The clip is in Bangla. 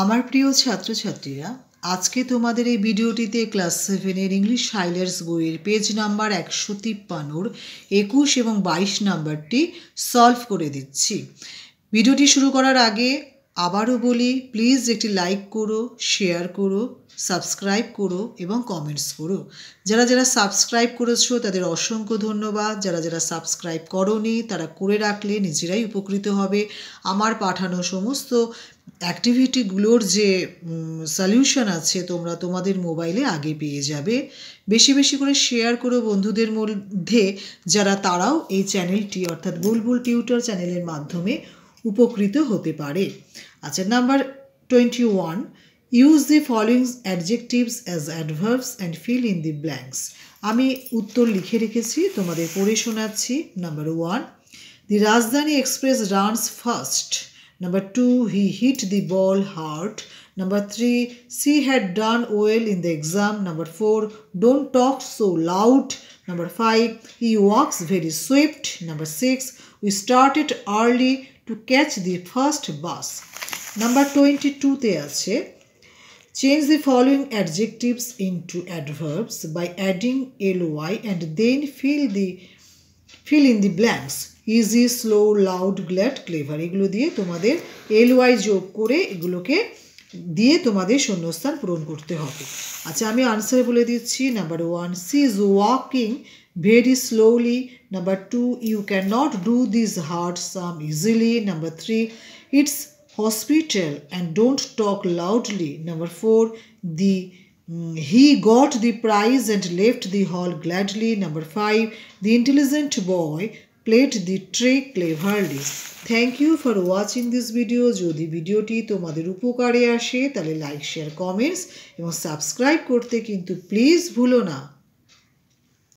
আমার প্রিয় ছাত্রছাত্রীরা, আজকে তোমাদের এই ভিডিওটিতে ক্লাস 7-এর ইংলিশ হাইলাইটস বইয়ের পেজ নাম্বার 153-র 21 এবং 22 নাম্বারটি সলভ করে দিচ্ছি। ভিডিওটি শুরু করার আগে আবারও বলি, প্লিজ একটি লাইক করো, শেয়ার করো, সাবস্ক্রাইব করো এবং কমেন্টস করো। যারা যারা সাবস্ক্রাইব করেছো তাদের অসংখ্য ধন্যবাদ। যারা যারা সাবস্ক্রাইব করোনি তারা করে রাখলে নিজেরাই উপকৃত হবে। আমার পাঠানো সমস্ত অ্যাক্টিভিটিগুলোর যে সলিউশন আছে তোমরা তোমাদের মোবাইলে আগে পেয়ে যাবে। বেশি বেশি করে শেয়ার করো বন্ধুদের মধ্যে, তারাও এই চ্যানেলটি অর্থাৎ বুলবুল টিউটর চ্যানেলের মাধ্যমে উপকৃত হতে পারে। আচ্ছা, number 21, use the following adjectives as adverbs and fill in the blanks. আমি উত্তর লিখে রেখেছি, তোমাদের পড়ে শোনাচ্ছি। নাম্বার 1, দি রাজধানী express runs fast. Number 2, he hit the ball hard. Number 3, she had done well in the exam. Number 4, don't talk so loud. Number 5, he walks very swift. Number 6, we started early to catch the first bus. Number 22 তে আছে, change the following adjectives into adverbs by adding ly and then fill in the blanks. Easy, slow, loud, glad, clever, এগুলো দিয়ে তোমাদের ly যোগ করে এগুলোকে দিয়ে তোমাদের শূন্যস্থান পূরণ করতে হবে। আচ্ছা, আমি আনসার বলে দিচ্ছি। Number 1, she is walking very slowly. Number 2, you can not do this hard sum easily. Number 3, it's hospital and don't talk loudly. Number 4, he got the prize and left the hall gladly. Number 5, the intelligent boy played the trick cleverly. Thank you for watching this video. যদি ভিডিওটি তোমাদের উপকারে আসে তাহলে লাইক, শেয়ার, কমেন্টস এবং সাবস্ক্রাইব করতে কিন্তু প্লিজ ভুলো না।